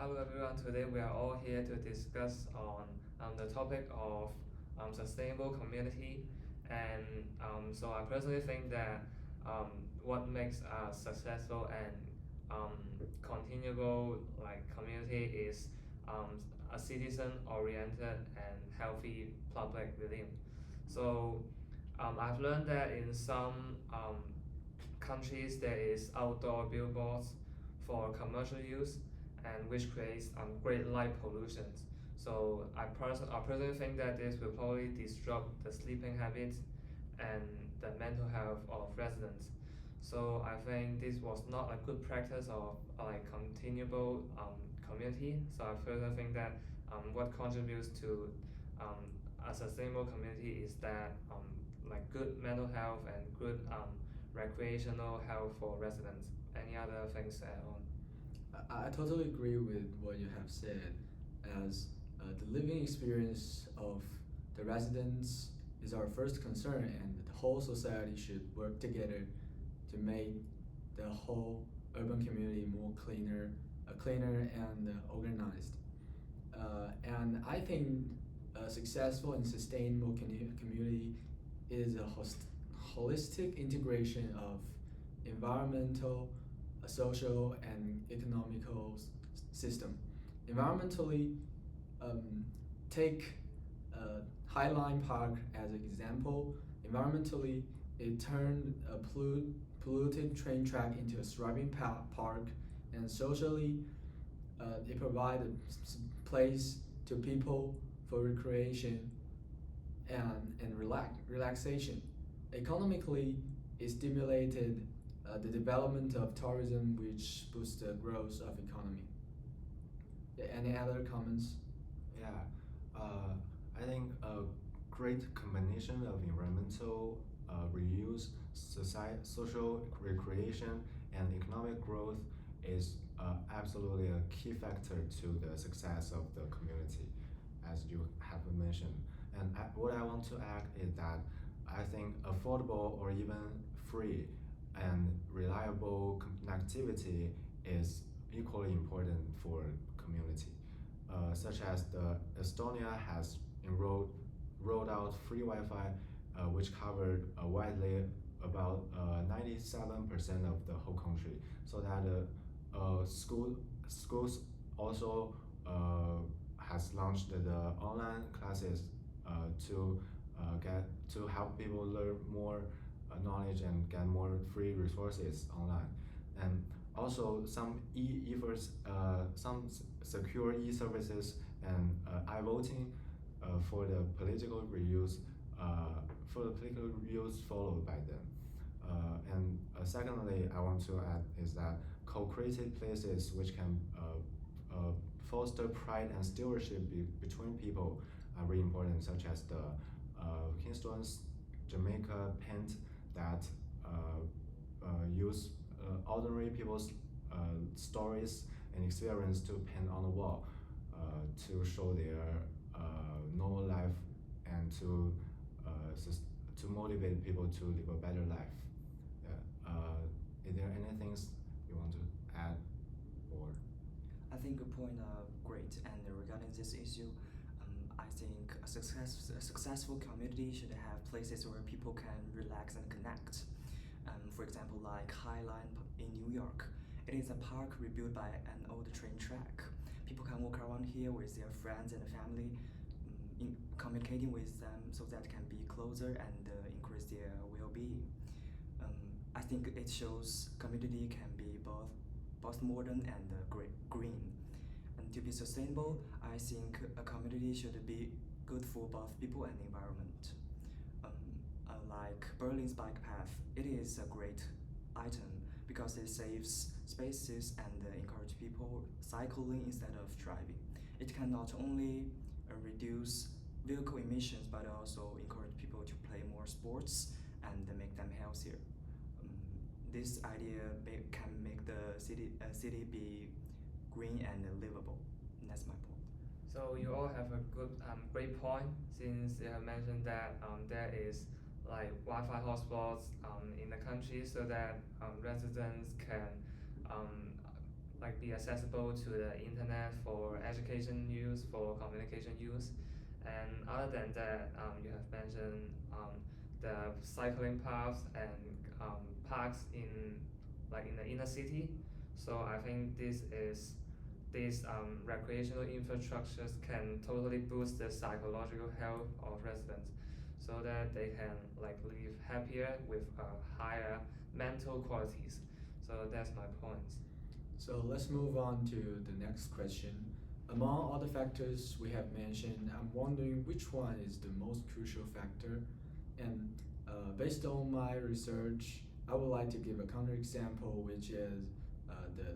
Hello everyone, today we are all here to discuss on the topic of sustainable community, and so I personally think that what makes a successful and continuable community is a citizen oriented and healthy public living. So I've learned that in some countries there is outdoor billboards for commercial use and which creates great light pollution. So I personally think that this will probably disrupt the sleeping habits and the mental health of residents. So I think this was not a good practice of continuable community. So I further think that what contributes to um, a sustainable community is that good mental health and good recreational health for residents. Any other things to add on? I totally agree with what you have said, as the living experience of the residents is our first concern, and the whole society should work together to make the whole urban community more cleaner and organized. And I think a successful and sustainable community is a holistic integration of environmental, social, and economical system. Environmentally, take Highline Park as an example. Environmentally, it turned a polluted train track into a thriving park, and socially, it provided a place to people for recreation and relaxation. Economically, it stimulated the development of tourism, which boosts the growth of economy. Yeah, any other comments? Yeah, I think a great combination of environmental reuse, social recreation, and economic growth is absolutely a key factor to the success of the community, as you have mentioned. And what I want to add is that I think affordable or even free and reliable connectivity is equally important for community. Such as the Estonia has rolled out free Wi-Fi, which covered widely about 97% of the whole country, so that schools also has launched the online classes to get to help people learn more knowledge and get more free resources online, and also some some secure e-services and e-voting for the political reuse followed by them. Secondly, I want to add is that co-created places which can foster pride and stewardship between people are really important, such as the Kingston's Jamaica paint that use ordinary people's stories and experience to paint on the wall to show their normal life and to motivate people to live a better life. Is there anything you want to add or? I think your point are great, and regarding this issue, I think a successful community should have places where people can relax and connect. For example, like Highline in New York, it is a park rebuilt by an old train track. People can walk around here with their friends and family, communicating with them so that can be closer and increase their well-being. I think it shows community can be both modern and green. And to be sustainable, I think a community should be good for both people and environment. Like Berlin's bike path, it is a great item because it saves spaces and encourage people cycling instead of driving. It can not only reduce vehicle emissions but also encourage people to play more sports and make them healthier. This idea can make the city be green and livable. And that's my point. So you all have a great point, since you have mentioned that there is Wi-Fi hotspots in the country, so that residents can like be accessible to the internet for education use, for communication use. And other than that, you have mentioned the cycling paths and parks in like in the inner city. So I think these recreational infrastructures can totally boost the psychological health of residents, so that they can like live happier with higher mental qualities. So that's my point. So let's move on to the next question. Among all the factors we have mentioned, I'm wondering which one is the most crucial factor. And based on my research, I would like to give a counterexample, which is the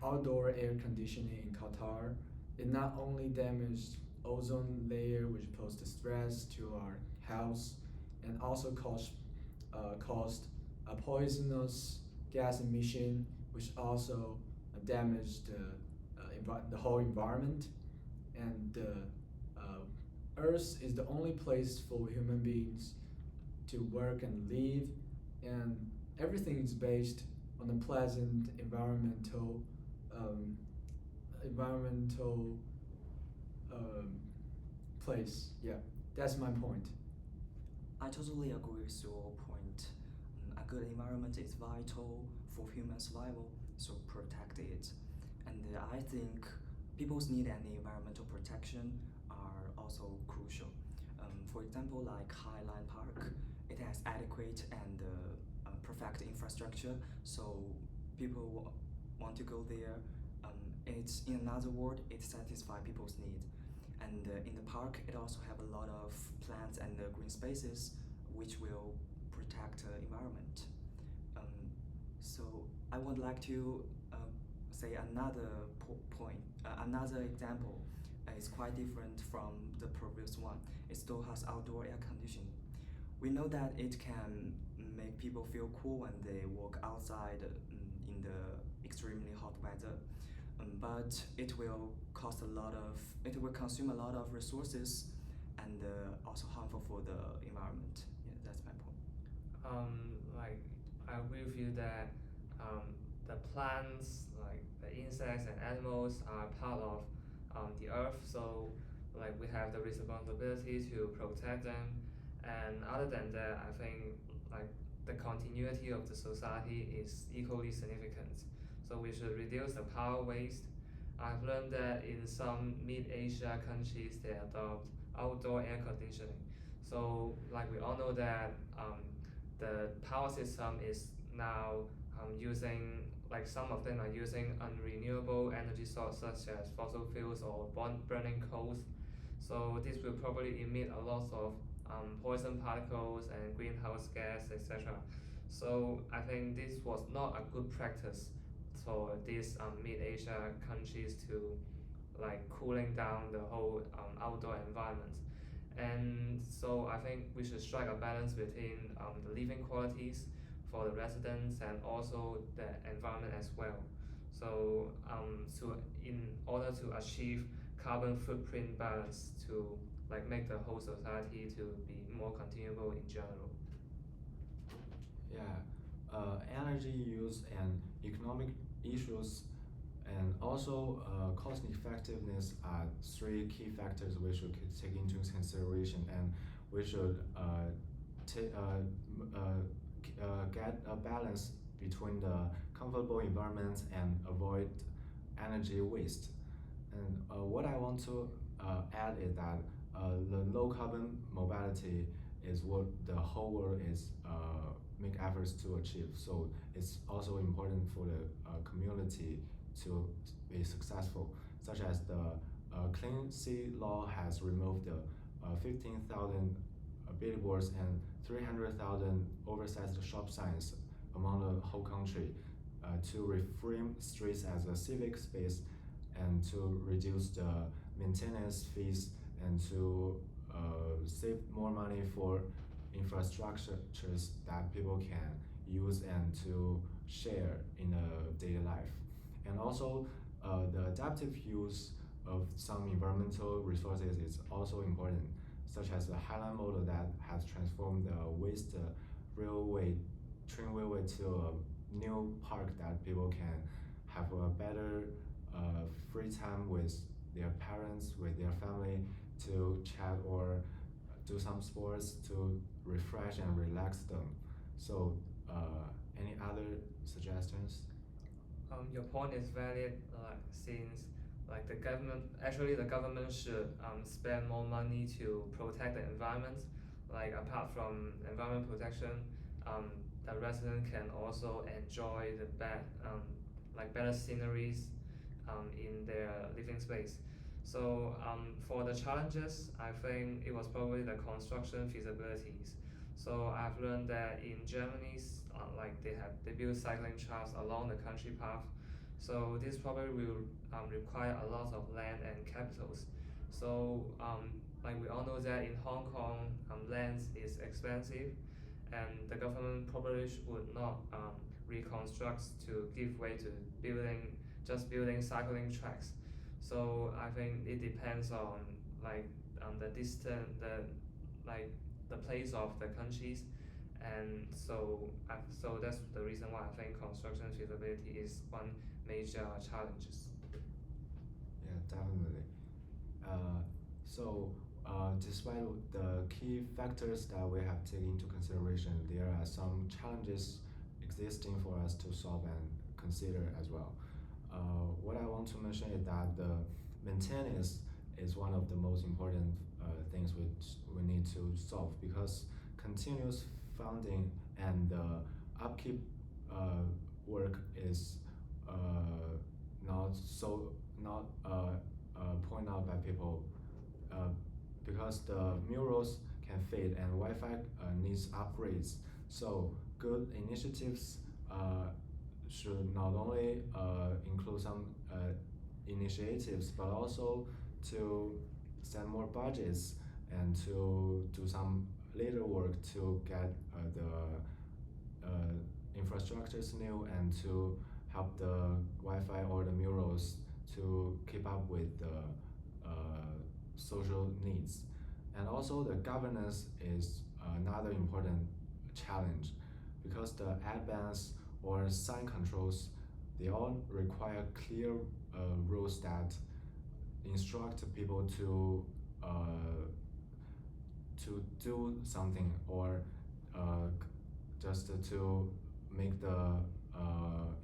outdoor air conditioning in Qatar. It not only damaged ozone layer, which posed stress to our health, and also caused a poisonous gas emission, which also damaged the whole environment. And Earth is the only place for human beings to work and live, and everything is based on a pleasant environmental place. Yeah, that's my point. I totally agree with your point. A good environment is vital for human survival, so protect it. And I think people's need and environmental protection are also crucial. For example, like Highland Park, it has adequate and perfect infrastructure, so people want to go there. It's in another word, it satisfies people's need. And in the park, it also have a lot of plants and green spaces, which will protect the environment. So I would like to say another point, another example is quite different from the previous one. It still has outdoor air conditioning. We know that it can make people feel cool when they walk outside in the extremely hot weather, but it will consume a lot of resources and also harmful for the environment. Yeah, that's my point. Like I agree with you that the plants, like the insects and animals, are part of the earth. So like we have the responsibility to protect them. And other than that, I think like the continuity of the society is equally significant. So we should reduce the power waste. I've learned that in some mid-Asia countries they adopt outdoor air conditioning. So like we all know that the power system is now using, like some of them are using unrenewable energy sources such as fossil fuels or burning coals. So this will probably emit a lot of poison particles and greenhouse gas, etc. So I think this was not a good practice for these mid-Asia countries to like cooling down the whole outdoor environment. And so I think we should strike a balance between the living qualities for the residents and also the environment as well. So in order to achieve carbon footprint balance, to like make the whole society to be more continuable in general. Yeah, energy use and economic issues and also cost effectiveness are three key factors we should take into consideration, and we should get a balance between the comfortable environments and avoid energy waste. And what I want to add is that the low carbon mobility is what the whole world is make efforts to achieve. So it's also important for the community to be successful, such as the Clean City Law has removed the 15,000 billboards and 300,000 oversized shop signs among the whole country to reframe streets as a civic space and to reduce the maintenance fees and to save more money for infrastructures that people can use and to share in a daily life. And also the adaptive use of some environmental resources is also important, such as the Highland model that has transformed the waste train railway to a new park that people can have a better free time with their parents, with their family, to chat or do some sports to refresh and relax them. So, any other suggestions? Your point is valid. Since like the government should spend more money to protect the environment. Like apart from environment protection, the resident can also enjoy better sceneries in their living space. So for the challenges, I think it was probably the construction feasibilities. So I've learned that in Germany, they build cycling tracks along the country path. So this probably will require a lot of land and capitals. So like we all know that in Hong Kong, land is expensive, and the government probably would not reconstruct to give way to building cycling tracks. So I think it depends on like the distance, the place of the countries, and so that's the reason why I think construction feasibility is one major challenges. Yeah, definitely. Despite the key factors that we have taken into consideration, there are some challenges existing for us to solve and consider as well. What I want to mention is that the maintenance is one of the most important things which we need to solve, because continuous funding and upkeep work is not pointed out by people, because the murals can fade and Wi-Fi needs upgrades. So good initiatives should not only include some initiatives, but also to send more budgets and to do some later work to get the infrastructures new, and to help the Wi-Fi or the murals to keep up with the social needs. And also the governance is another important challenge, because the ad bans or sign controls, they all require clear rules that instruct people to do something, or just to make the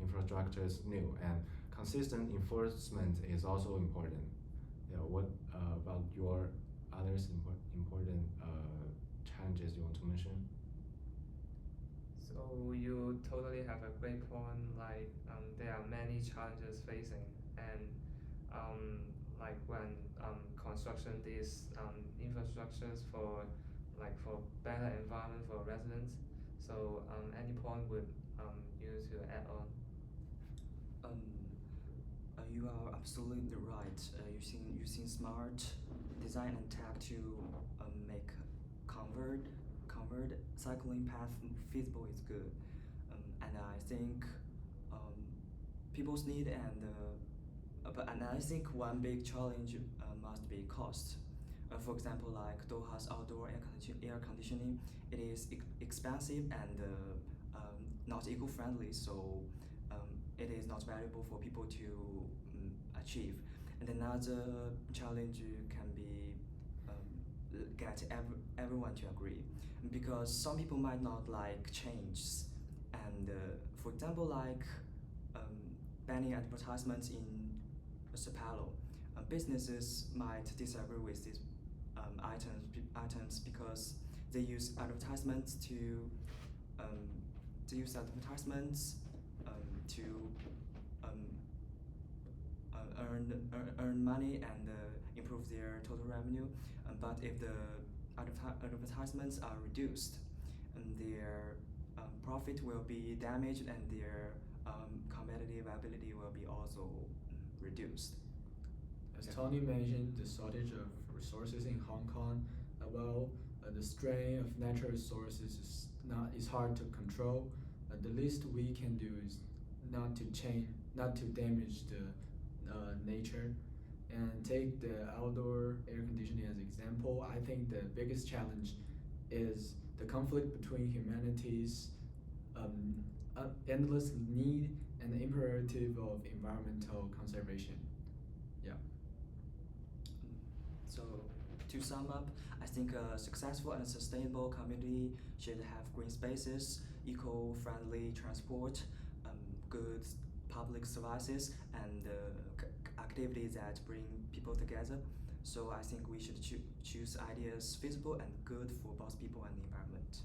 infrastructures new, and consistent enforcement is also important. Yeah, what about your others important challenges you want to mention? So you totally have a great point. There are many challenges facing, and when construction these infrastructures for better environment for residents. So any point would you to add on? Um, you are absolutely right. Using smart design and tech to make convert cycling path feasible is good. And I think people's need and I think one big challenge must be cost. For example, like Doha's outdoor air conditioning, it is expensive and not eco-friendly, so it is not valuable for people to achieve. And another challenge can be get everyone to agree, because some people might not like change, and for example, banning advertisements in Sapalo, businesses might disagree with these items because they use advertisements to to earn money and improve their total revenue. But if the advertisements are reduced, their profit will be damaged, and their competitive ability will be also reduced. As Yeah. Tony mentioned, the shortage of resources in Hong Kong, the strain of natural resources is hard to control. The least we can do is not to damage the nature. And take the outdoor air conditioning as example. I think the biggest challenge is the conflict between humanity's endless need and the imperative of environmental conservation. Yeah. So, to sum up, I think a successful and sustainable community should have green spaces, eco-friendly transport, good public services, and activities that bring people together. So I think we should choose ideas feasible and good for both people and the environment.